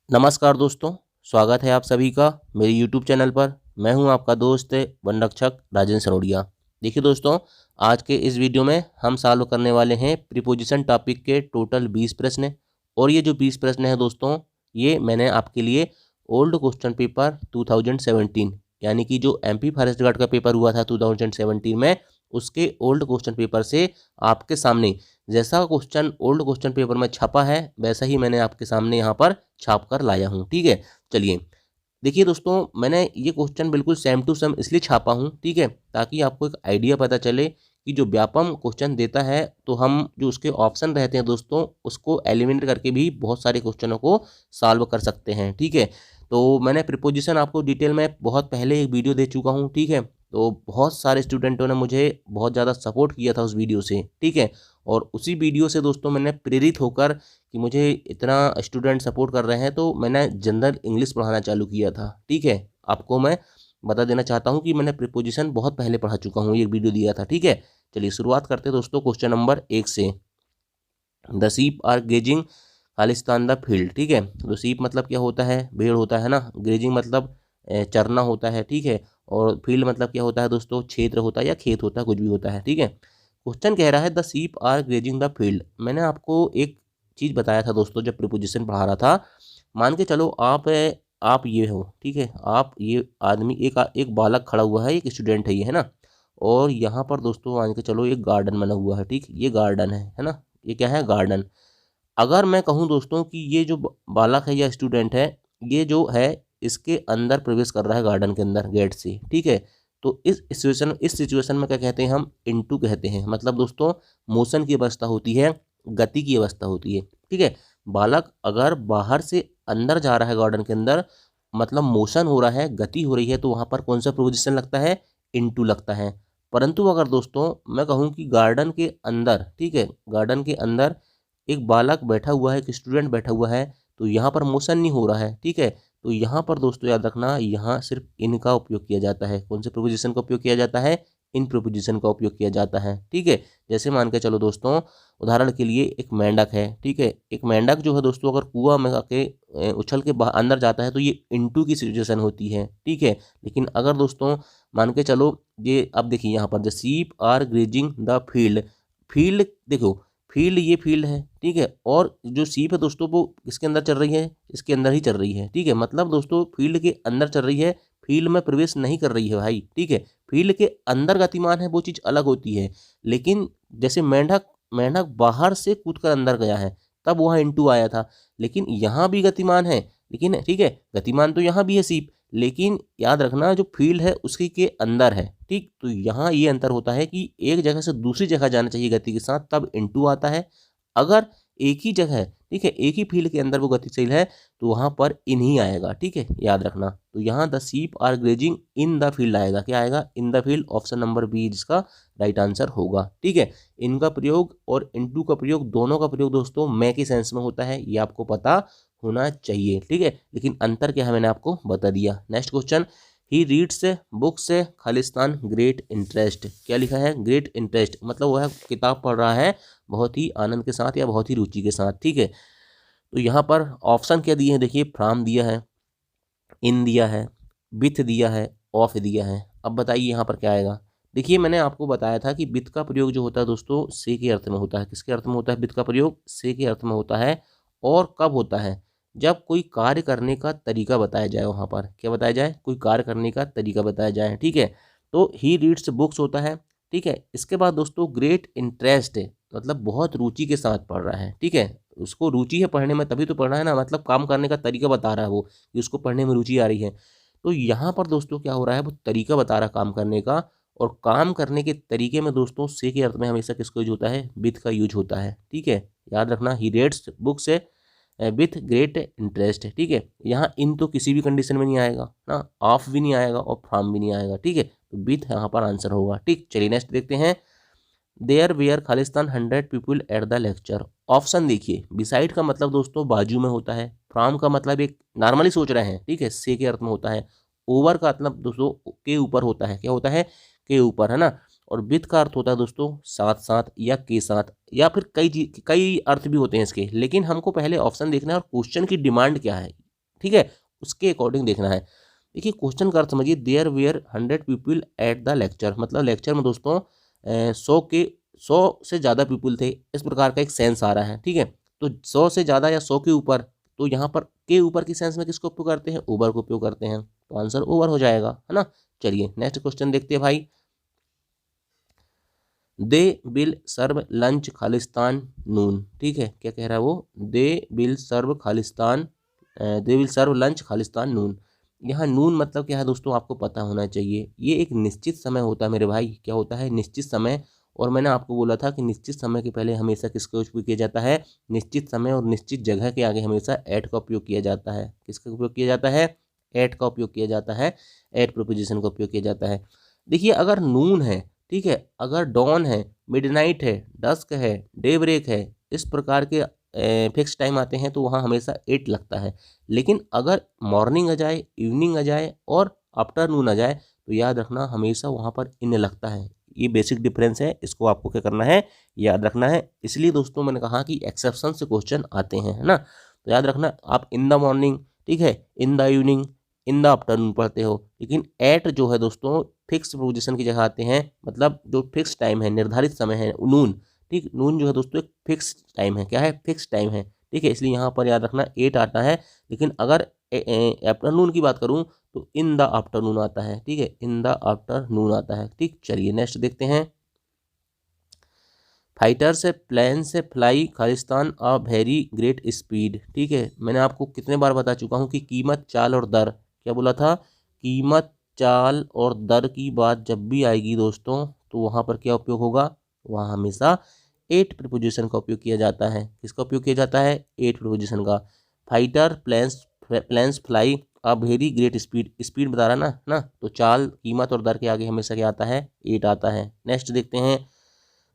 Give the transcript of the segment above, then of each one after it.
नमस्कार दोस्तों, स्वागत है आप सभी का मेरे यूट्यूब चैनल पर। मैं हूं आपका दोस्त वन रक्षक राजेंद्र सरोड़िया। देखिए दोस्तों, आज के इस वीडियो में हम सॉल्व करने वाले हैं प्रीपोजिशन टॉपिक के टोटल 20 प्रश्न। और ये जो 20 प्रश्न हैं दोस्तों, ये मैंने आपके लिए ओल्ड क्वेश्चन पेपर 2017 यानी कि जो एमपी फॉरेस्ट गार्ड का पेपर हुआ था 2017 में, उसके ओल्ड क्वेश्चन पेपर से आपके सामने जैसा क्वेश्चन ओल्ड क्वेश्चन पेपर में छपा है वैसा ही मैंने आपके सामने यहाँ पर छाप कर लाया हूँ। ठीक है, चलिए देखिए दोस्तों, मैंने ये क्वेश्चन बिल्कुल सेम टू सेम इसलिए छापा हूँ, ठीक है, ताकि आपको एक आइडिया पता चले कि जो व्यापम क्वेश्चन देता है तो हम जो उसके ऑप्शन रहते हैं दोस्तों, उसको एलिमिनेट करके भी बहुत सारे क्वेश्चनों को सॉल्व कर सकते हैं। ठीक है, तो मैंने प्रीपोजिशन आपको डिटेल में बहुत पहले एक वीडियो दे चुका हूँ। ठीक है, तो बहुत सारे स्टूडेंटों ने मुझे बहुत ज़्यादा सपोर्ट किया था उस वीडियो से। ठीक है, और उसी वीडियो से दोस्तों मैंने प्रेरित होकर कि मुझे इतना स्टूडेंट सपोर्ट कर रहे हैं तो मैंने जनरल इंग्लिश पढ़ाना चालू किया था। ठीक है, आपको मैं बता देना चाहता हूं कि मैंने प्रीपोजिशन बहुत पहले पढ़ा चुका हूं, ये वीडियो दिया था। ठीक है, चलिए शुरुआत करते हैं दोस्तों क्वेश्चन नंबर 1 से। द सीप आर गेजिंग खालिस्तान द फील्ड। ठीक है, तो सीप मतलब क्या होता है? भेड़ होता है ना। ग्रेजिंग मतलब चरना होता है। ठीक है, और फील्ड मतलब क्या होता है दोस्तों? क्षेत्र होता है या खेत होता है, कुछ भी होता है। ठीक है, क्वेश्चन कह रहा है the sheep are grazing the field. मैंने आपको एक चीज़ बताया था दोस्तों जब प्रीपोजिशन पढ़ा रहा था। मान के चलो आप ये हो, ठीक है, आप ये आदमी एक बालक खड़ा हुआ है, एक स्टूडेंट है ये, है ना। और यहाँ पर दोस्तों मान के चलो एक गार्डन बना हुआ है। ठीक, ये गार्डन है ना। ये क्या है? गार्डन। अगर मैं कहूँ दोस्तों कि ये जो बालक है या स्टूडेंट है, ये जो है इसके अंदर प्रवेश कर रहा है गार्डन के अंदर गेट से। ठीक है, तो इस सिचुएशन में क्या कहते हैं? हम इनटू कहते हैं। मतलब दोस्तों मोशन की अवस्था होती है, गति की अवस्था होती है। ठीक है, बालक अगर बाहर से अंदर जा रहा है गार्डन के अंदर, मतलब मोशन हो रहा है, गति हो रही है, तो वहां पर कौन सा प्रोपोजिशन लगता है? इनटू लगता है। परंतु अगर दोस्तों मैं कहूँ कि गार्डन के अंदर, ठीक है, गार्डन के अंदर एक बालक बैठा हुआ है, एक स्टूडेंट बैठा हुआ है, तो यहाँ पर मोशन नहीं हो रहा है। ठीक है, तो यहाँ पर दोस्तों याद रखना, यहाँ सिर्फ इन का उपयोग किया जाता है। कौन से प्रोपोजिशन का उपयोग किया जाता है? इन प्रोपोजिशन का उपयोग किया जाता है। ठीक है, जैसे मान के चलो दोस्तों, उदाहरण के लिए एक मेंढक है। ठीक है, एक मेंढक जो है दोस्तों अगर कुआं में आके उछल के अंदर जाता है तो ये इनटू की सिचुएशन होती है। ठीक है, लेकिन अगर दोस्तों मान के चलो, ये अब देखिए यहाँ पर the sheep are grazing the field. Field देखो, फील्ड ये फील्ड है। ठीक है, और जो सीप है दोस्तों वो इसके अंदर चल रही है, इसके अंदर ही चल रही है। ठीक है, मतलब दोस्तों फील्ड के अंदर चल रही है, फील्ड में प्रवेश नहीं कर रही है भाई। ठीक है, फील्ड के अंदर गतिमान है वो चीज़ अलग होती है। लेकिन जैसे मेंढक मेंढक बाहर से कूद कर अंदर गया है, तब वहाँ इनटू आया था। लेकिन यहाँ भी गतिमान है, लेकिन ठीक है, गतिमान तो यहाँ भी है सीप, लेकिन याद रखना जो फील्ड है उसकी के अंदर है। ठीक, तो यहाँ ये अंतर होता है कि एक जगह से दूसरी जगह जाना चाहिए गति के साथ, तब इनटू आता है। अगर एक ही जगह है, ठीक है, एक ही फील्ड के अंदर वो गतिशील है, तो वहां पर इन ही आएगा। ठीक है, याद रखना। तो यहाँ the sheep are grazing in the field आएगा। क्या आएगा? In the field. Option number B जिसका राइट आंसर होगा। ठीक है, इनका प्रयोग और इनटू का प्रयोग, दोनों का प्रयोग दोस्तों मैं के सेंस में होता है, ये आपको पता होना चाहिए। ठीक है, लेकिन अंतर क्या है मैंने आपको बता दिया। Next question, he reads books Khalistan great interest. क्या लिखा है? ग्रेट इंटरेस्ट, मतलब वह किताब पढ़ रहा है बहुत ही आनंद के साथ या बहुत ही रुचि के साथ। ठीक है, तो यहाँ पर ऑप्शन क्या दिए हैं? देखिए, फ्रॉम दिया है, इन दिया है, विथ दिया है, ऑफ दिया है। अब बताइए यहाँ पर क्या आएगा? देखिए, मैंने आपको बताया था कि विथ का प्रयोग जो होता है दोस्तों से के अर्थ में होता है। किसके अर्थ में होता है विथ का प्रयोग? से के अर्थ में होता है। और कब होता है? जब कोई कार्य करने का तरीका बताया जाए। वहाँ पर क्या बताया जाए? कोई कार्य करने का तरीका बताया जाए। ठीक है, तो ही रीड्स बुक्स होता है। ठीक है, इसके बाद दोस्तों ग्रेट इंटरेस्ट, मतलब बहुत रुचि के साथ पढ़ रहा है। ठीक है, उसको रुचि है पढ़ने में, तभी तो पढ़ रहा है ना, मतलब काम करने का तरीका बता रहा है वो कि उसको पढ़ने में रुचि आ रही है। तो यहाँ पर दोस्तों क्या हो रहा है? वो तरीका बता रहा है काम करने का, और काम करने के तरीके में दोस्तों से के अर्थ में हमेशा किसका यूज होता है? विथ का यूज होता है। ठीक है, याद रखना, ही रीड्स बुक से विथ ग्रेट इंटरेस्ट। ठीक है, यहाँ इन तो किसी भी कंडीशन में नहीं आएगा ना, ऑफ भी नहीं आएगा और फ्रॉम भी नहीं आएगा। ठीक है, तो विथ यहाँ पर आंसर होगा। ठीक, चलिए नेक्स्ट देखते हैं। देयर वेयर खालिस्तान 100 people at the lecture. Option देखिए, बिसाइड का मतलब दोस्तों बाजू में होता है। फ्रॉम का मतलब एक नॉर्मली सोच रहे हैं, ठीक है, से के अर्थ में होता है। ओवर का मतलब दोस्तों के ऊपर होता है। क्या होता है? के ऊपर, है ना। और विथ का अर्थ होता है दोस्तों साथ साथ या के साथ, या फिर कई अर्थ भी होते हैं इसके। लेकिन हमको पहले ऑप्शन देखना है और क्वेश्चन की डिमांड क्या है। ठीक है, उसके अकॉर्डिंग देखना है। देखिए क्वेश्चन का अर्थ समझिए, there were 100 people at the lecture, मतलब लेक्चर में दोस्तों 100 से ज़्यादा पीपल थे, इस प्रकार का एक सेंस आ रहा है। ठीक है, तो 100 से ज़्यादा या 100 के ऊपर, तो यहाँ पर के ऊपर की सेंस में किसको उपयोग करते हैं, ओवर को उपयोग करते हैं, तो आंसर ओवर हो जाएगा, है ना। चलिए नेक्स्ट क्वेश्चन देखते हैं भाई। दे विल सर्व लंच खालिस्तान नून, ठीक है, क्या कह रहा है वो, दे विल सर्व खालिस्तान, दे विल सर्व लंच खालिस्तान नून। यहाँ नून मतलब क्या है दोस्तों, आपको पता होना चाहिए, ये एक निश्चित समय होता है मेरे भाई, क्या होता है, निश्चित समय। और मैंने आपको बोला था कि निश्चित समय के पहले हमेशा किसका उपयोग किया जाता है, निश्चित समय और निश्चित जगह के आगे हमेशा एट का उपयोग किया जाता है। किसका उपयोग किया जाता है, एट का उपयोग किया जाता है, एट प्रीपोजिशन का उपयोग किया जाता है। देखिए अगर नून है, ठीक है, अगर डॉन है, मिडनाइट है, डस्क है, डे ब्रेक है, इस प्रकार के फिक्स टाइम आते हैं तो वहाँ हमेशा 8 लगता है। लेकिन अगर मॉर्निंग आ जाए, इवनिंग आ जाए और आफ्टरनून आ जाए तो याद रखना हमेशा वहाँ पर इन लगता है। ये बेसिक डिफरेंस है, इसको आपको क्या करना है, याद रखना है। इसलिए दोस्तों मैंने कहा कि एक्सेप्शन से क्वेश्चन आते हैं, है ना। तो याद रखना, आप इन द मॉर्निंग, ठीक है, in the evening, in the afternoon पढ़ते हो, लेकिन एट जो है दोस्तों फिक्स पोजीशन की जगह आते हैं, मतलब जो फिक्स टाइम है, निर्धारित समय है, नून, ठीक, नून जो है दोस्तों एक फिक्स टाइम है, क्या है, फिक्स टाइम है, ठीक है, इसलिए यहाँ पर याद रखना 8 आता है। लेकिन अगर आफ्टरनून की बात करूँ तो इन द आफ्टरनून आता है, ठीक है, इन द आफ्टरनून आता है, ठीक। चलिए नेक्स्ट देखते हैं। फाइटर से प्लेन से फ्लाई खालिस्तान अ वेरी ग्रेट स्पीड, ठीक है, मैंने आपको कितने बार बता चुका हूँ कि कीमत, चाल और दर, क्या बोला था, कीमत, चाल और दर की बात जब भी आएगी दोस्तों तो वहाँ पर क्या उपयोग होगा, वहाँ हमेशा एट प्रीपोजिशन का उपयोग किया जाता है। किसका उपयोग किया जाता है, एट प्रीपोजिशन का। Fighter planes fly a very great speed, speed बता रहा ना, तो चाल, कीमत और दर के आगे हमेशा क्या आता है, एट आता है। नेक्स्ट देखते हैं।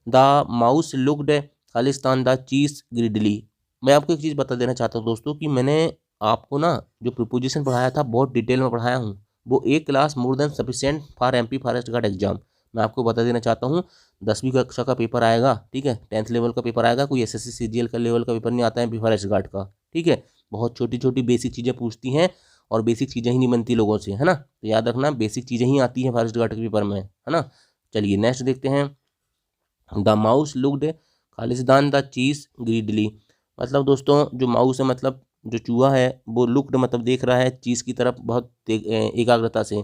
The mouse looked Khalistan the चीज ग्रिडली। मैं आपको एक चीज़ बता देना चाहता हूँ दोस्तों कि मैंने आपको ना जो प्रीपोजिशन पढ़ाया था बहुत डिटेल में पढ़ाया हूँ, वो एक class more than sufficient for MP forest guard exam. मैं आपको बता देना चाहता हूँ 10वीं कक्षा का पेपर आएगा, ठीक है, 10th लेवल का पेपर आएगा, कोई एसएससी सीजीएल का लेवल का पेपर नहीं आता है एमपी फॉरेस्ट गार्ड का, ठीक है। बहुत छोटी छोटी बेसिक चीज़ें पूछती हैं और बेसिक चीज़ें ही नहीं बनती लोगों से, है ना, तो याद रखना बेसिक चीज़ें ही आती हैं फॉरेस्ट गार्ड के पेपर में, है ना। चलिए नेक्स्ट देखते हैं। The mouse looked Khalistan the चीज ग्रीडली, मतलब दोस्तों जो माउस है, मतलब जो चूहा है, वो लुक्ड मतलब देख रहा है चीज़ की तरफ बहुत एकाग्रता से।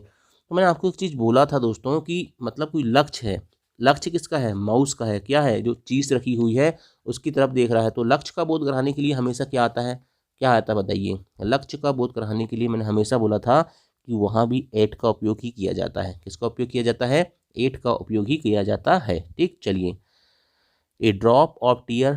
तो मैंने आपको एक चीज़ बोला था दोस्तों कि मतलब कोई लक्ष्य है, लक्ष्य किसका है, माउस का है, क्या है, जो चीज़ रखी हुई है उसकी तरफ देख रहा है। तो लक्ष्य का बोध कराने के लिए हमेशा क्या आता है, क्या आता है बताइए, लक्ष्य का बोध कराने के लिए मैंने हमेशा बोला था कि वहाँ भी एट का उपयोग ही किया जाता है। किसका उपयोग किया जाता है, एट का उपयोग ही किया जाता है, ठीक। चलिए। ए drop of tier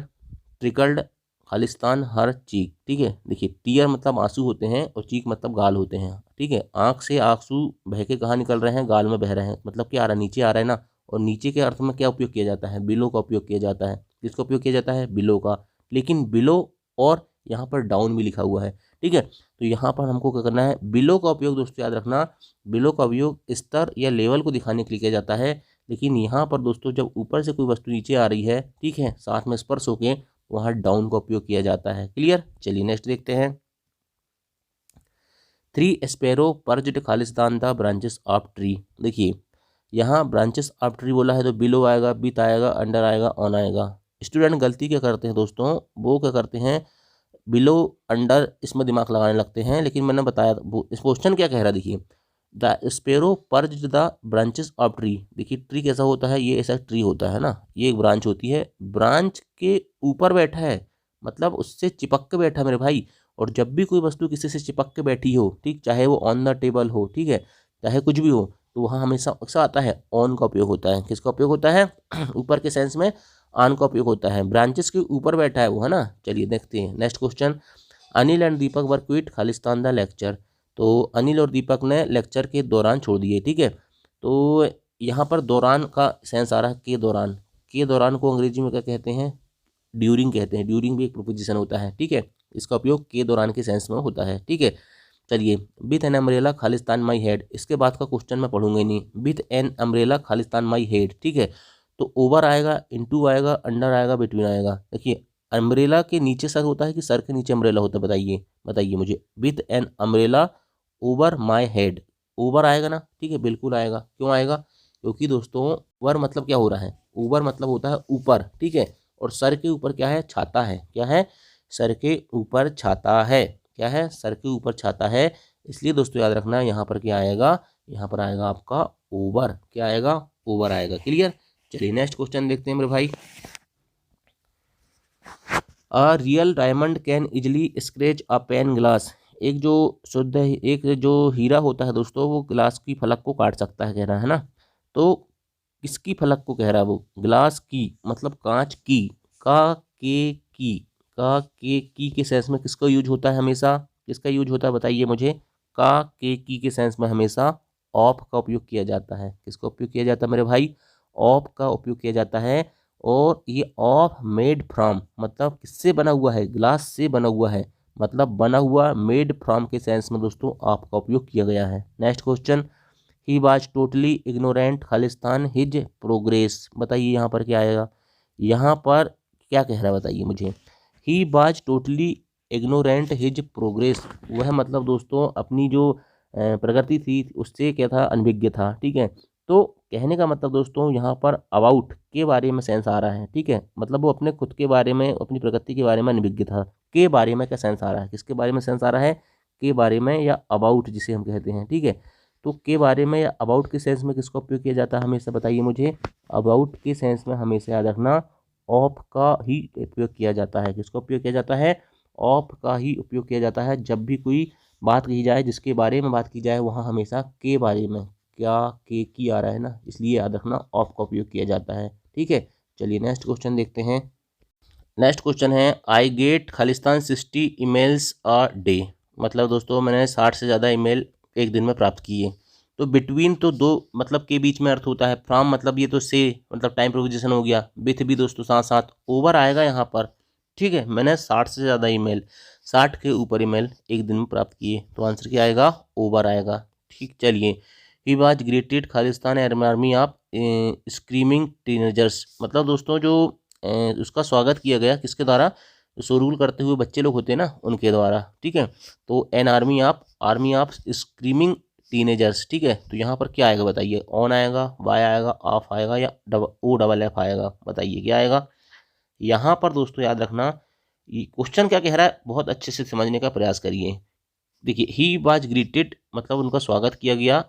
trickled Khalistan हर चीक, ठीक है, देखिए टीयर मतलब आंसू होते हैं और चीक मतलब गाल होते हैं, ठीक है, आंख से आंसू बह के कहाँ निकल रहे हैं, गाल में बह रहे हैं, मतलब क्या आ रहा है, नीचे आ रहा है ना। और नीचे के अर्थ में क्या उपयोग किया जाता है, बिलो का उपयोग किया जाता है। किसका उपयोग किया जाता है, बिलो का। लेकिन बिलो और यहाँ पर डाउन भी लिखा हुआ है, ठीक है, तो यहाँ पर हमको क्या करना है, बिलो का उपयोग दोस्तों याद रखना, बिलो का उपयोग स्तर या लेवल को दिखाने के लिए किया जाता है। लेकिन यहाँ पर दोस्तों जब ऊपर से कोई वस्तु नीचे आ रही है, ठीक है, साथ में स्पर्श होके, वहाँ डाउन का उपयोग किया जाता है। क्लियर। चलिए नेक्स्ट देखते हैं। 3 स्पैरो पर्ज्ड खालिस्तान द ब्रांचेस ऑफ ट्री, देखिए यहाँ ब्रांचेस ऑफ ट्री बोला है तो बिलो आएगा, विथ आएगा, अंडर आएगा, ऑन आएगा। स्टूडेंट गलती क्या करते हैं दोस्तों, वो क्या करते हैं, बिलो अंडर इसमें दिमाग लगाने लगते हैं। लेकिन मैंने बताया इस क्वेश्चन क्या कह रहा है, देखिए the sparrow purge the branches of tree, देखिए ट्री कैसा होता है, ये ऐसा ट्री होता है ना, ये एक ब्रांच होती है, ब्रांच के ऊपर बैठा है, मतलब उससे चिपक के बैठा मेरे भाई। और जब भी कोई वस्तु किसी से चिपक के बैठी हो, ठीक, चाहे वो ऑन द टेबल हो, ठीक है, चाहे कुछ भी हो, तो वहाँ हमेशा ऐसा आता है, ऑन का उपयोग होता है। किसका उपयोग होता है ऊपर के सेंस में ऑन का उपयोग होता है, ब्रांचेस के ऊपर बैठा है वो, है ना। चलिए देखते हैं next question. Anil and Deepak were quit Khalistan the lecture, तो अनिल और दीपक ने लेक्चर के दौरान छोड़ दिए, ठीक है। तो यहाँ पर दौरान का सेंस आ रहा है, के दौरान, के दौरान को अंग्रेजी में क्या कहते हैं, ड्यूरिंग कहते हैं, ड्यूरिंग भी एक प्रीपोजिशन होता है, ठीक है, इसका उपयोग के दौरान के सेंस में होता है, ठीक है। चलिए। With an umbrella Khalistan my head, इसके बाद का क्वेश्चन मैं पढ़ूंगा ही नहीं, with an umbrella Khalistan my head, ठीक है, तो ओवर आएगा, इनटू आएगा, अंडर आएगा, बिटवीन आएगा। देखिए अम्ब्रेला के नीचे सर होता है कि सर के नीचे अम्ब्रेला होता है, बताइए बताइए मुझे। With an umbrella over my head, over आएगा ना, ठीक है, बिल्कुल आएगा। क्यों आएगा? क्योंकि दोस्तों ओवर मतलब क्या हो रहा है, ओवर मतलब होता है ऊपर, ठीक है, और सर के ऊपर क्या है, छाता है। क्या है? सर के ऊपर छाता है। क्या है? सर के ऊपर छाता है। इसलिए दोस्तों याद रखना यहाँ पर क्या आएगा, यहाँ पर आएगा आपका ओवर। क्या आएगा? ओवर आएगा। क्लियर? चलिए नेक्स्ट क्वेश्चन देखते हैं मेरे भाई। A real diamond can easily scratch a pane glass. एक जो शुद्ध, एक जो हीरा होता है दोस्तों, वो ग्लास की फलक को काट सकता है, कह रहा है ना। तो किसकी फलक को कह रहा है वो? ग्लास की मतलब कांच की। का के की, का के सेंस में किसका यूज होता है हमेशा? किसका यूज होता है बताइए मुझे। का के की के सेंस में हमेशा ऑफ का उपयोग किया जाता है। किसका उपयोग किया जाता है मेरे भाई? ऑफ का उपयोग किया जाता है। और ये ऑफ मेड फ्रॉम मतलब किससे बना हुआ है? ग्लास से बना हुआ है, मतलब बना हुआ, मेड फ्रॉम के सेंस में दोस्तों ऑफ का उपयोग किया गया है। Next question. He was totally ignorant Khalistan his progress. बताइए यहाँ पर क्या आएगा, यहाँ पर क्या कह रहा है बताइए मुझे। He was totally ignorant his progress, वह मतलब दोस्तों अपनी जो प्रगति थी उससे क्या था, अनभिज्ञ था। ठीक है, तो कहने का मतलब दोस्तों यहाँ पर अबाउट के बारे में सेंस आ रहा है। ठीक है, मतलब वो अपने खुद के बारे में, अपनी प्रगति के बारे में अनभिज्ञ था। के बारे में क्या सेंस आ रहा है, किसके बारे में सेंस आ रहा है? के बारे में या अबाउट जिसे हम कहते हैं। ठीक है, तो के बारे में या अबाउट के सेंस में किसका उपयोग किया जाता है हमेशा, बताइए मुझे। अबाउट के सेंस में हमेशा याद रखना ऑफ का ही उपयोग किया जाता है। किसका उपयोग किया जाता है? ऑफ का ही उपयोग किया जाता है। जब भी कोई बात कही जाए, जिसके बारे में बात की जाए, वहाँ हमेशा के बारे में, क्या के की आ रहा है ना, इसलिए याद रखना ऑफ का उपयोग किया जाता है। ठीक है, चलिए नेक्स्ट क्वेश्चन देखते हैं। नेक्स्ट क्वेश्चन है I get Khalistan 60 emails a day. मतलब दोस्तों मैंने 60 से ज़्यादा ईमेल एक दिन में प्राप्त किए। तो बिटवीन तो दो मतलब के बीच में अर्थ होता है, फ्रॉम मतलब ये तो से मतलब टाइम प्रोपोजिशन हो गया, विथ भी दोस्तों साथ साथ, ओवर आएगा यहाँ पर। ठीक है, मैंने 60 से ज़्यादा ईमेल, 60 के ऊपर ईमेल एक दिन में प्राप्त किए, तो आंसर क्या आएगा? ओवर आएगा। ठीक, चलिए। ही वाज ग्रेटेड खालिस्तान आर्मी ऑफ स्क्रीमिंग टीनेजर्स। मतलब दोस्तों जो उसका स्वागत किया गया किसके द्वारा? शोरूल करते हुए बच्चे लोग होते हैं ना, उनके द्वारा। ठीक है, तो an army of screaming teenagers. ठीक है, तो यहाँ पर क्या आएगा बताइए। ऑन आएगा, वाई आएगा, ऑफ आएगा, या ओ डबल एफ आएगा, बताइए क्या आएगा। यहाँ पर दोस्तों याद रखना ये क्वेश्चन क्या कह रहा है, बहुत अच्छे से समझने का प्रयास करिए। देखिए, ही वाज ग्रीटेड मतलब उनका स्वागत किया गया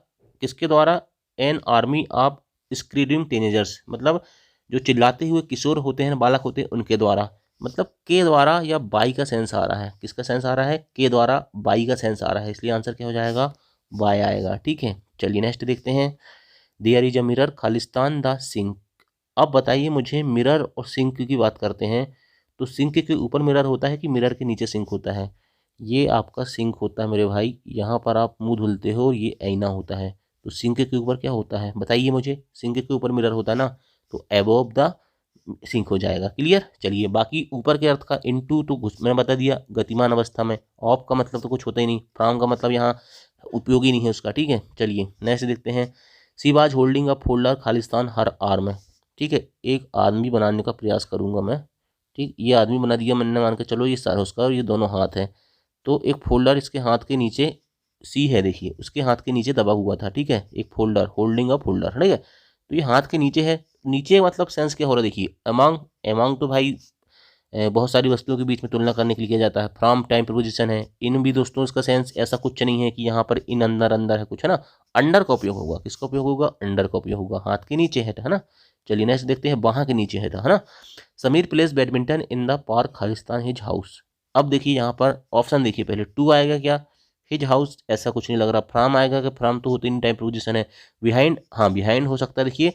किसके द्वारा? An army of screaming teenagers मतलब जो चिल्लाते हुए किशोर होते हैं, बालक होते हैं, उनके द्वारा। मतलब के द्वारा या बाई का सेंस आ रहा है। किसका सेंस आ रहा है? के द्वारा बाई का सेंस आ रहा है, इसलिए आंसर क्या हो जाएगा? बाय आएगा। ठीक है, चलिए नेक्स्ट देखते हैं। देयर इज अ मिरर खालिस्तान द सिंक। अब बताइए मुझे, मिरर और सिंक की बात करते हैं, तो सिंक के ऊपर मिरर होता है कि मिरर के नीचे सिंक होता है? ये आपका सिंक होता है मेरे भाई, यहाँ पर आप मुंह धुलते हो, ये आईना होता है। तो सिंक के ऊपर क्या होता है बताइए मुझे। सिंक के ऊपर मिरर होता है ना, तो एबोव द सिंक हो जाएगा। क्लियर? चलिए, बाकी ऊपर के अर्थ का इनटू तो मैंने बता दिया, गतिमान अवस्था में। ऑफ का मतलब तो कुछ होता ही नहीं, फ्रॉम का मतलब यहाँ उपयोगी नहीं है उसका। ठीक है, चलिए नेक्स्ट देखते हैं। She was holding a folder Khalistan her arm. ठीक है, एक आदमी बनाने का प्रयास करूंगा मैं। ठीक, ये आदमी बना दिया मैंने, मान के चलो ये सर उसका और ये दोनों हाथ है। तो एक फोल्डर इसके हाथ के नीचे, सी है देखिए, उसके हाथ के नीचे दबा हुआ था। ठीक है, एक फोल्डर, होल्डिंग अ फोल्डर। ठीक है, तो ये हाथ के नीचे है। नीचे मतलब सेंस क्या हो रहा है देखिए, अमंग। अमंग तो भाई बहुत सारी वस्तुओं के बीच में तुलना करने के लिए किया जाता है। फ्रॉम टाइम प्रोपोजिशन है। इन भी दोस्तों इसका सेंस ऐसा कुछ नहीं है कि यहाँ पर इन अंदर अंदर है कुछ, है ना। अंडर का उपयोग होगा। किसका उपयोग होगा? अंडर का उपयोग होगा। हाथ के नीचे है ना। चलिए नेक्स्ट देखते हैं, बाहाँ के नीचे है ना। Sameer place badminton in the park Khalistan his house. अब देखिए यहाँ पर ऑप्शन देखिए, पहले टू आएगा क्या? हिज हाउस ऐसा कुछ नहीं लग रहा। फ्रॉम आएगा कि फ्रॉम तो होती इन टाइम प्रोपोजिशन है। बिहाइंड, हाँ बिहाइंड हो सकता है। देखिए,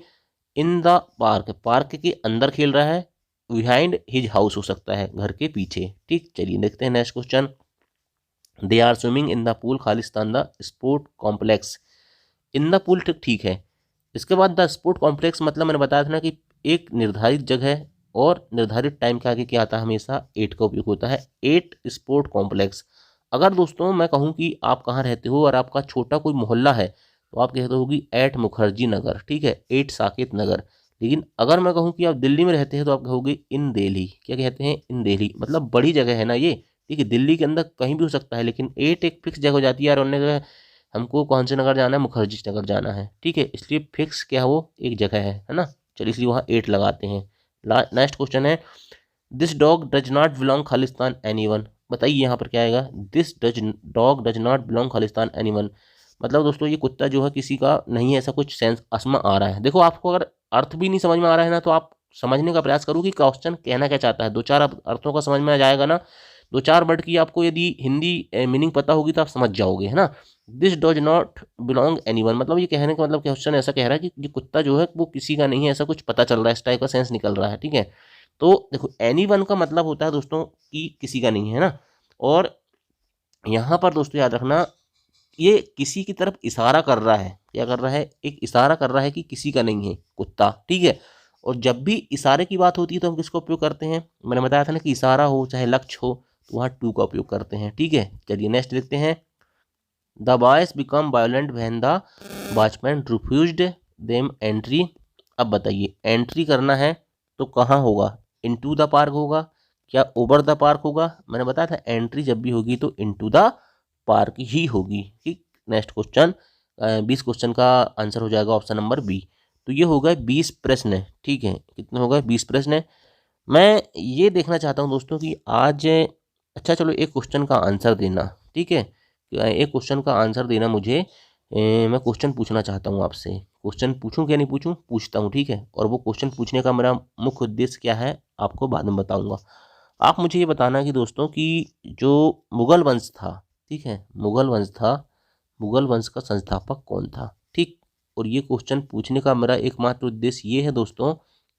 इन द पार्क, पार्क के अंदर खेल रहा है। बिहाइंड हिज हाउस हो सकता है घर के पीछे। ठीक, चलिए देखते हैं next question. They are swimming in the pool खालिस्तान the sport complex. In the pool ठीक है। इसके बाद द स्पोर्ट कॉम्प्लेक्स मतलब मैंने बताया था ना कि एक निर्धारित जगह और निर्धारित टाइम के आगे क्या आता है, हमेशा एट का उपयोग होता है। At sport complex. अगर दोस्तों मैं कहूँ कि आप कहाँ रहते हो और आपका छोटा कोई मोहल्ला है, तो आप कहते होगी एट मुखर्जी नगर। ठीक है, एट साकेत नगर। लेकिन अगर मैं कहूँ कि आप दिल्ली में रहते हैं तो आप कहोगे इन दिल्ली। क्या कहते हैं? इन दिल्ली। मतलब बड़ी जगह है ना ये, ठीक है। दिल्ली के अंदर कहीं भी हो सकता है, लेकिन 8 एक फिक्स जगह हो जाती है यार। उन्होंने हमको कौन से नगर जाना है? मुखर्जी नगर जाना है, ठीक है। इसलिए फिक्स क्या है, वो एक जगह है ना। चलिए इसलिए वहाँ 8 लगाते हैं। नेक्स्ट क्वेश्चन है, this dog does not belong Khalistan anyone. बताइए यहाँ पर क्या आएगा? This dog does not belong Khalistan anyone. मतलब दोस्तों ये कुत्ता जो है किसी का नहीं है, ऐसा कुछ सेंस असमा आ रहा है। देखो आपको अगर अर्थ भी नहीं समझ में आ रहा है ना, तो आप समझने का प्रयास करो कि क्वेश्चन कहना क्या चाहता है। दो चार अर्थों का समझ में आ जाएगा ना, दो चार वर्ड की आपको यदि हिंदी मीनिंग पता होगी तो आप समझ जाओगे, है ना। This does not belong anyone, मतलब ये कहने का मतलब क्वेश्चन ऐसा कह रहा है कि ये कुत्ता जो है वो किसी का नहीं है, ऐसा कुछ पता चल रहा है, इस टाइप का सेंस निकल रहा है, ठीक है। तो देखो एनीवन का मतलब होता है दोस्तों कि किसी का नहीं है ना। और यहाँ पर दोस्तों याद रखना, ये किसी की तरफ इशारा कर रहा है। क्या कर रहा है? एक इशारा कर रहा है कि किसी का नहीं है कुत्ता, ठीक है। और जब भी इशारे की बात होती है तो हम किसका उपयोग करते हैं? मैंने बताया था ना कि इशारा हो चाहे लक्ष्य हो तो वहाँ टू का उपयोग करते हैं, ठीक है। चलिए नेक्स्ट देखते हैं। The boys become violent when the watchman refused them entry. अब बताइए एंट्री करना है तो कहाँ होगा? इनटू द पार्क होगा? क्या ओवर द पार्क होगा? मैंने बताया था एंट्री जब भी होगी तो इनटू द पार्क ही होगी, ठीक। नेक्स्ट क्वेश्चन, 20 क्वेश्चन का आंसर हो जाएगा ऑप्शन नंबर बी। तो ये हो गए 20 प्रश्न, ठीक है। कितने हो गए? 20 प्रश्न। मैं ये देखना चाहता हूँ दोस्तों कि आज, अच्छा चलो एक क्वेश्चन का आंसर देना, ठीक है। एक क्वेश्चन का आंसर देना मुझे। मैं क्वेश्चन पूछना चाहता हूँ आपसे। क्वेश्चन पूछूं क्या नहीं पूछूं? पूछता हूँ, ठीक है। और वो क्वेश्चन पूछने का मेरा मुख्य उद्देश्य क्या है आपको बाद में बताऊंगा। आप मुझे ये बताना कि दोस्तों कि जो मुगल वंश था, ठीक है, मुगल वंश था, मुगल वंश का संस्थापक कौन था, ठीक। और ये क्वेश्चन पूछने का मेरा एकमात्र उद्देश्य ये है दोस्तों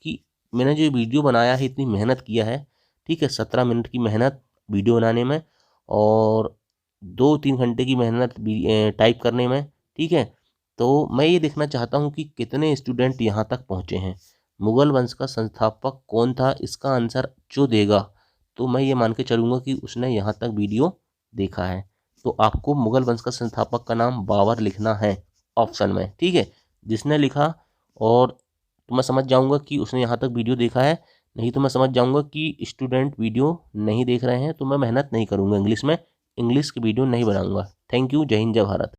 कि मैंने जो वीडियो बनाया है, इतनी मेहनत किया है, ठीक है, 17 मिनट की मेहनत वीडियो बनाने में और 2-3 घंटे की मेहनत टाइप करने में, ठीक है। तो मैं ये देखना चाहता हूँ कि कितने स्टूडेंट यहाँ तक पहुँचे हैं। मुगल वंश का संस्थापक कौन था, इसका आंसर जो देगा तो मैं ये मान के चलूँगा कि उसने यहाँ तक वीडियो देखा है। तो आपको मुगल वंश का संस्थापक का नाम बाबर लिखना है ऑप्शन में, ठीक है। जिसने लिखा और तो मैं समझ जाऊंगा कि उसने यहाँ तक वीडियो देखा है, नहीं तो मैं समझ जाऊंगा कि स्टूडेंट वीडियो नहीं देख रहे हैं। तो मैं मेहनत नहीं करूंगा इंग्लिश में, इंग्लिश की वीडियो नहीं बनाऊंगा। Thank you. जय हिंद, जय भारत।